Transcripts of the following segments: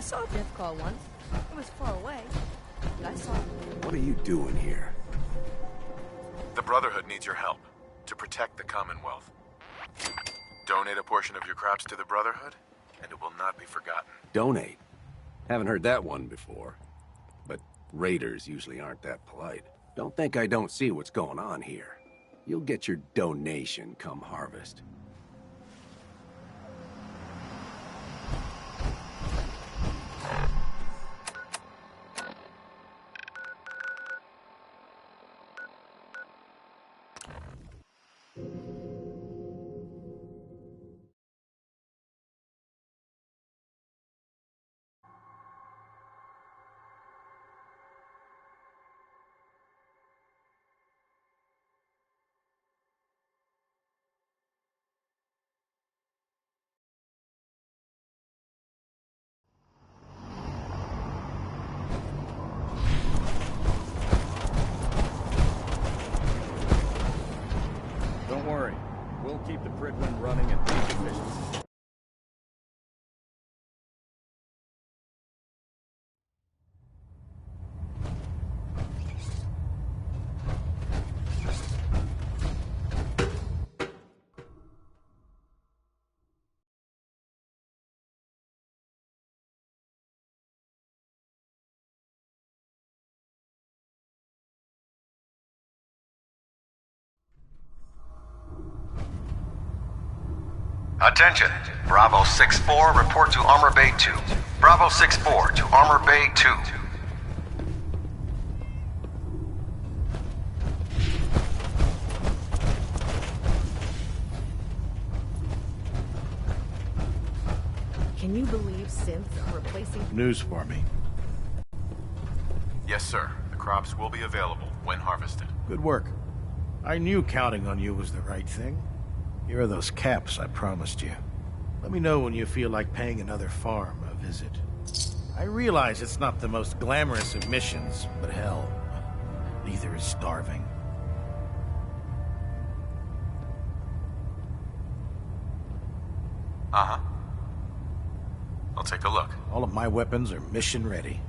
saw a death call once. It was far away, but I saw it. What are you doing here? The Brotherhood needs your help to protect the Commonwealth. Donate a portion of your crops to the Brotherhood, and it will not be forgotten. Donate? Haven't heard that one before. But raiders usually aren't that polite. Don't think I don't see what's going on here. You'll get your donation come harvest. Don't worry. We'll keep the Pridwin running at peak efficiency. Attention! Bravo 6-4, report to Armor Bay 2. Bravo 6-4 to Armor Bay 2. Can you believe synths are replacing... News for me. Yes, sir. The crops will be available when harvested. Good work. I knew counting on you was the right thing. Here are those caps I promised you. Let me know when you feel like paying another farm a visit. I realize it's not the most glamorous of missions, but hell, neither is starving. Uh-huh. I'll take a look. All of my weapons are mission ready.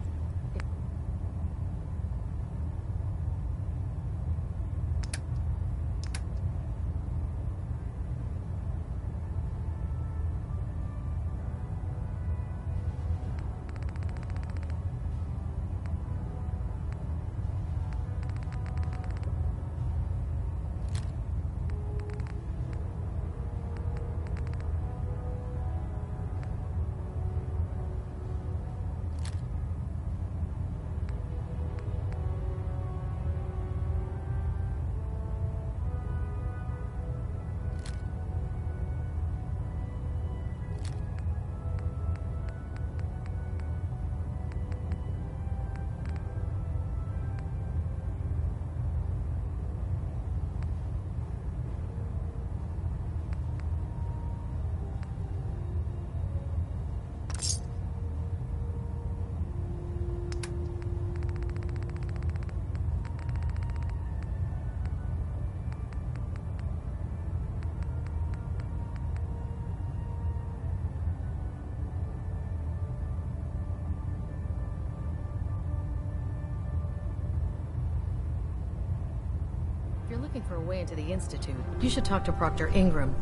If you're looking for a way into the Institute, you should talk to Proctor Ingram.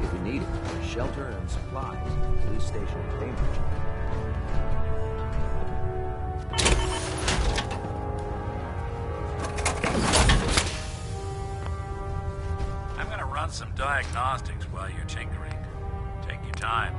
If you need it, shelter and supplies. Police station in Cambridge. I'm gonna run some diagnostics while you're tinkering. Take your time.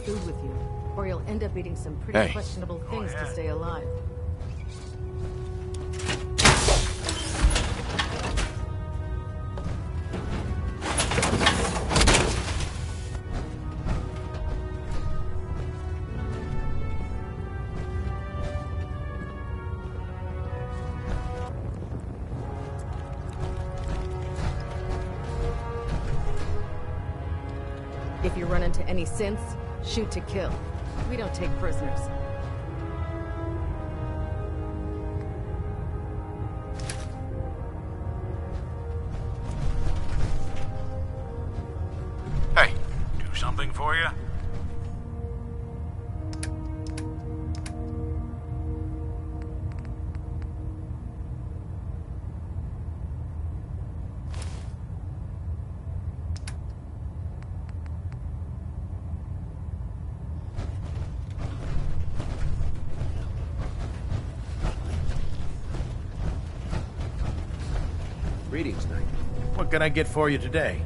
food with you, or you'll end up eating some pretty Hey. questionable things to stay alive. If you run into any synths, shoot to kill. We don't take prisoners. Hey, Do something for you? Greetings, Knight. What can I get for you today?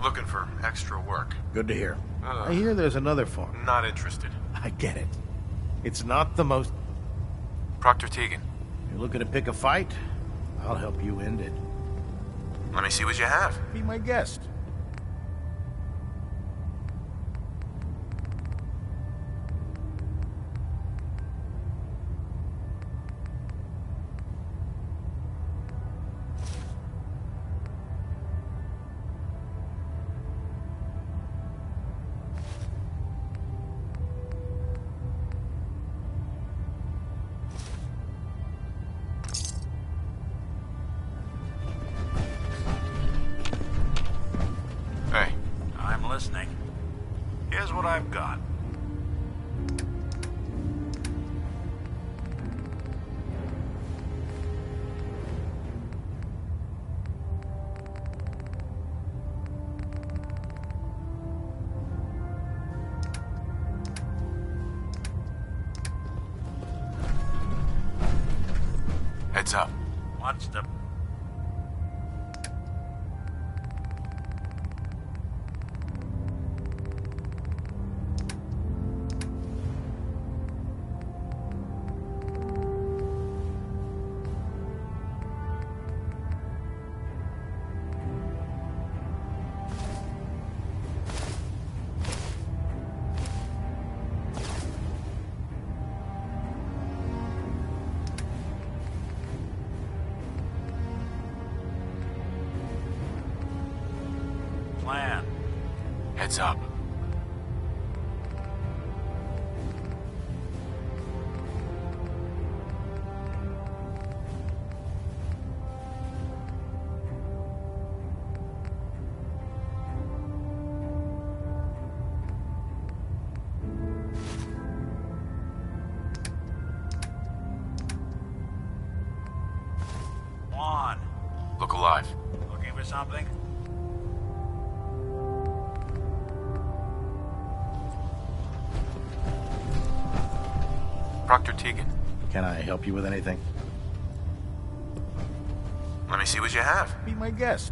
looking for extra work. Good to hear. I hear there's another farm. Not interested. I get it. It's not the most... Proctor Teagan. You're looking to pick a fight? I'll help you end it. Let me see what you have. Be my guest. Hey, I'm listening. Here's what I've got. heads up. What's the... plan? Heads up. Juan, Look alive. looking for something? Proctor Teagan. Can I help you with anything? Let me see what you have. Be my guest.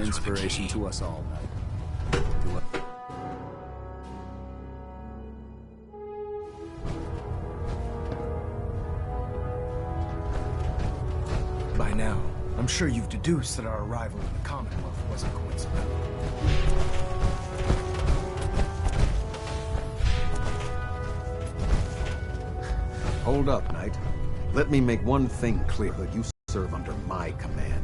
inspiration to us all, Knight. By now, I'm sure you've deduced that our arrival in the Commonwealth wasn't coincidental. Hold up, Knight. Let me make one thing clear, that you serve under my command.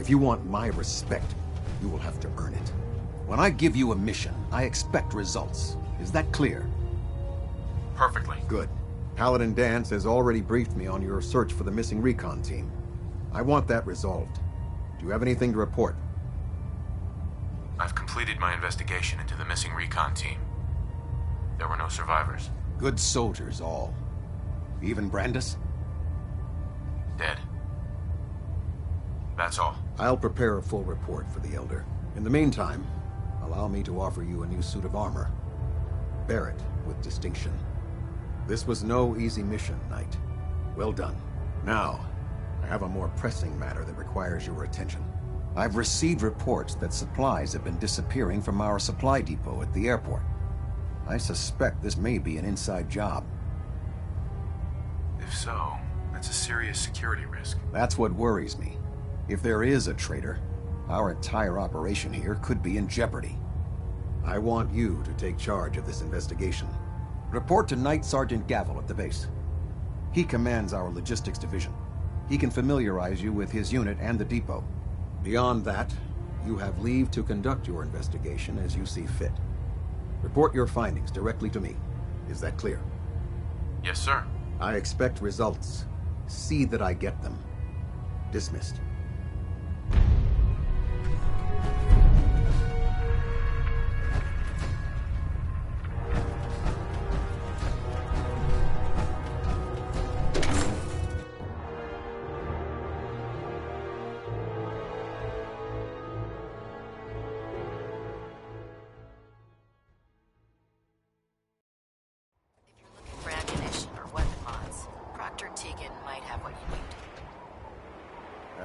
If you want my respect, you will have to earn it. When I give you a mission, I expect results. Is that clear? Perfectly. Good. Paladin Dance has already briefed me on your search for the missing recon team. I want that resolved. Do you have anything to report? I've completed my investigation into the missing recon team. There were no survivors. Good soldiers, all. Even Brandis? Dead. That's all. I'll prepare a full report for the Elder. In the meantime, allow me to offer you a new suit of armor. Bear it with distinction. This was no easy mission, Knight. Well done. Now, I have a more pressing matter that requires your attention. I've received reports that supplies have been disappearing from our supply depot at the airport. I suspect this may be an inside job. If so, that's a serious security risk. That's what worries me. If there is a traitor, our entire operation here could be in jeopardy. I want you to take charge of this investigation. Report to Knight Sergeant Gavel at the base. He commands our logistics division. He can familiarize you with his unit and the depot. Beyond that, you have leave to conduct your investigation as you see fit. Report your findings directly to me. Is that clear? Yes, sir. I expect results. See that I get them. Dismissed.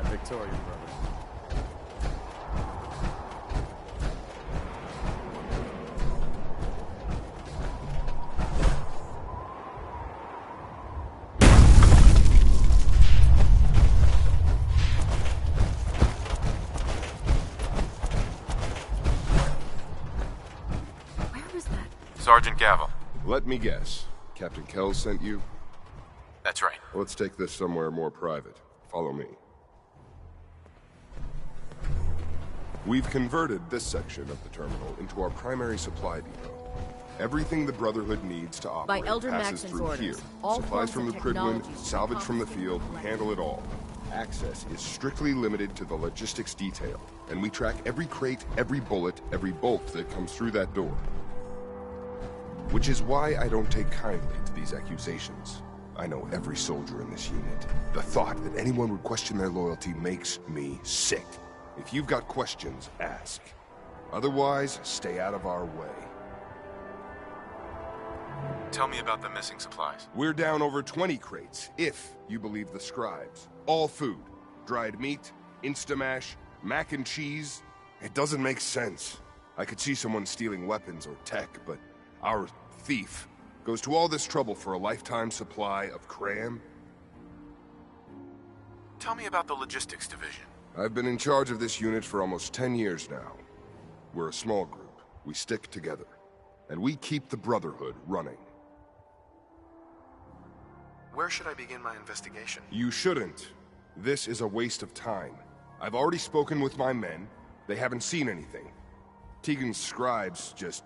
Victoria, brother. Where was that? Sergeant Gavel. Let me guess. Captain Kells sent you? That's right. Let's take this somewhere more private. Follow me. We've converted this section of the terminal into our primary supply depot. Everything the Brotherhood needs to operate Elder passes Maxon's through orders. here. All Supplies forms from of the Prydwen, technology salvage from the field, we handle it all. Access is strictly limited to the logistics detail, and we track every crate, every bullet, every bolt that comes through that door. Which is why I don't take kindly to these accusations. I know every soldier in this unit. The thought that anyone would question their loyalty makes me sick. If you've got questions, ask. Otherwise, stay out of our way. Tell me about the missing supplies. We're down over 20 crates, if you believe the scribes. All food. Dried meat, Instamash, mac and cheese. It doesn't make sense. I could see someone stealing weapons or tech, but our thief goes to all this trouble for a lifetime supply of cram? Tell me about the logistics division. I've been in charge of this unit for almost 10 years now. We're a small group. We stick together. And we keep the Brotherhood running. Where should I begin my investigation? You shouldn't. This is a waste of time. I've already spoken with my men. They haven't seen anything. Tegan's scribes just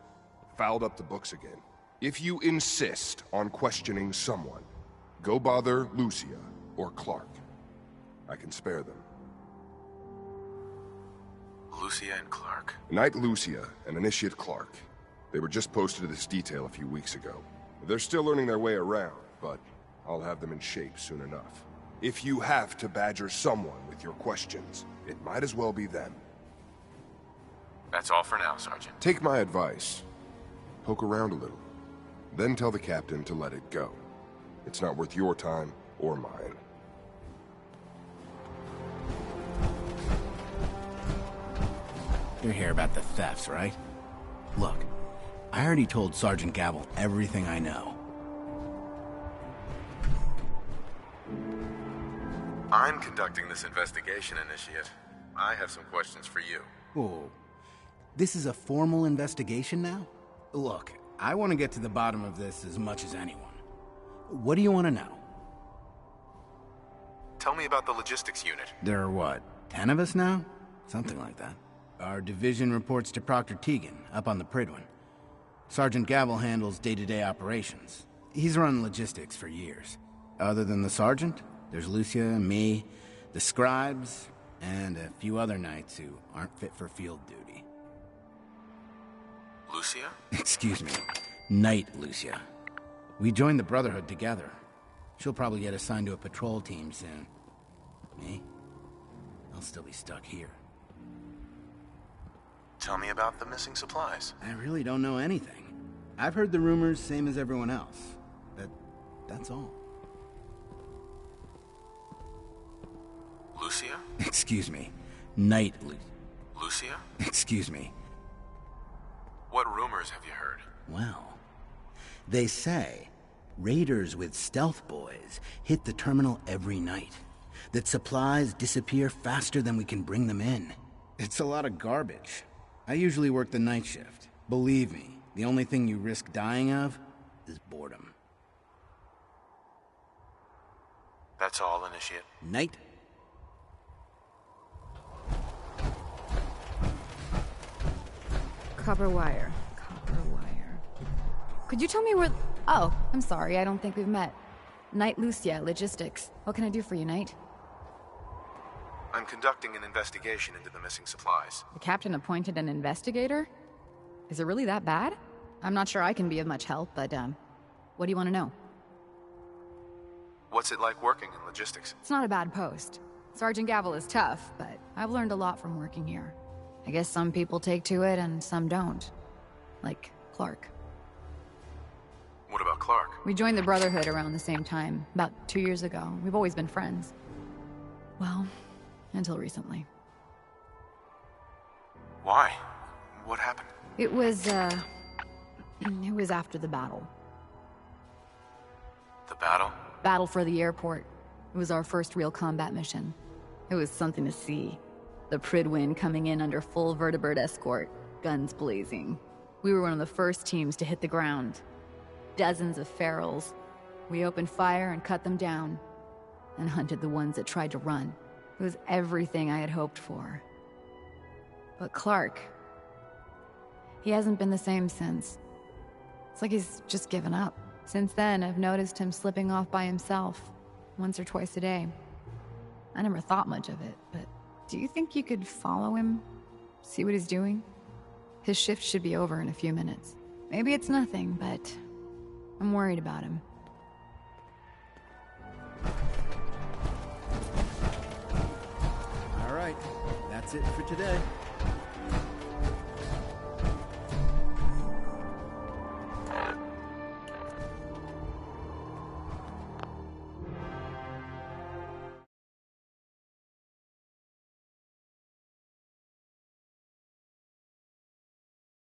fouled up the books again. If you insist on questioning someone, go bother Lucia or Clark. I can spare them. Lucia and Clark. Knight Lucia and Initiate Clark. They were just posted to this detail a few weeks ago. They're still learning their way around, but I'll have them in shape soon enough. If you have to badger someone with your questions, it might as well be them. That's all for now, Sergeant. Take my advice. Poke around a little. Then tell the captain to let it go. It's not worth your time or mine. You're here about the thefts, right? Look, I already told Sergeant Gavel everything I know. I'm conducting this investigation, Initiate. I have some questions for you. Whoa. This is a formal investigation now? Look, I want to get to the bottom of this as much as anyone. What do you want to know? Tell me about the logistics unit. There are what, 10 of us now? Something like that. Our division reports to Proctor Teagan, up on the Pridwin. Sergeant Gavel handles day-to-day operations. He's run logistics for years. Other than the sergeant, there's Lucia, me, the scribes, and a few other knights who aren't fit for field duty. Lucia? Excuse me. Knight Lucia. We joined the Brotherhood together. She'll probably get assigned to a patrol team soon. Me? I'll still be stuck here. Tell me about the missing supplies. I really don't know anything. I've heard the rumors, same as everyone else. But that's all. Lucia? Excuse me. Knight Lucia? Excuse me. What rumors have you heard? Well, they say raiders with stealth boys hit the terminal every night. That supplies disappear faster than we can bring them in. It's a lot of garbage. I usually work the night shift. Believe me, the only thing you risk dying of is boredom. That's all, Initiate? Knight? Copper wire. Copper wire. Could you tell me where... Oh, I'm sorry, I don't think we've met. Knight Lucia, Logistics. What can I do for you, Knight? I'm conducting an investigation into the missing supplies. The captain appointed an investigator? Is it really that bad? I'm not sure I can be of much help, but, what do you want to know? What's it like working in logistics? It's not a bad post. Sergeant Gavel is tough, but I've learned a lot from working here. I guess some people take to it and some don't. Like Clark. What about Clark? We joined the Brotherhood around the same time, about 2 years ago. We've always been friends. Well, until recently. Why? What happened? It was after the battle. The battle? Battle for the airport. It was our first real combat mission. It was something to see. The Pridwin coming in under full vertebrate escort, guns blazing. We were one of the first teams to hit the ground. Dozens of ferals. We opened fire and cut them down, and hunted the ones that tried to run. It was everything I had hoped for. But Clark, he hasn't been the same since. It's like he's just given up. Since then, I've noticed him slipping off by himself, once or twice a day. I never thought much of it, but do you think you could follow him? See what he's doing? His shift should be over in a few minutes. Maybe it's nothing, but I'm worried about him. All right, that's it for today.